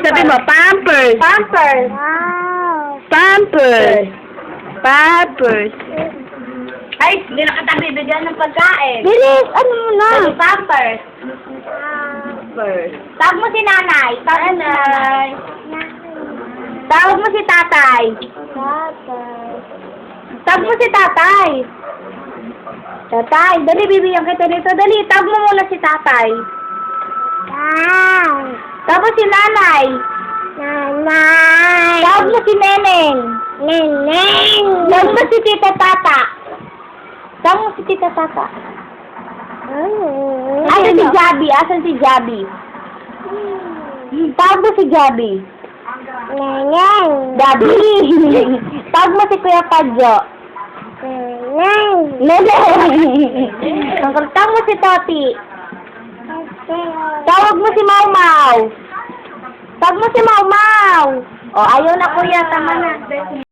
Sabi mo, pampers. Pampers. Pampers. Pampers. Ay, hindi na kita bibigyan ng pagkain. Bilis, ano mo na? Sabi, pampers. Pampers. Tawag mo si nanay. Tawag mo si nanay. Tawag mo si tatay. Tawag mo si tatay. Tatay, dali, bibigyan kita nito. Dali, tawag mo muna si tatay. Tawag mo si nanay. Tawag mo si neneng. Tawag mo si tita tata. Tawag mo si tita tata. Asan si Jabi? Asan si Jabi? Tawag mo si Jabi. Jabi. Tawag mo si Kuya Padjo. Tawag mo si Toti. Tawag mo si Mau Mau. Tawag mo si Mau Mau. O, ayaw na kuya. Tama na.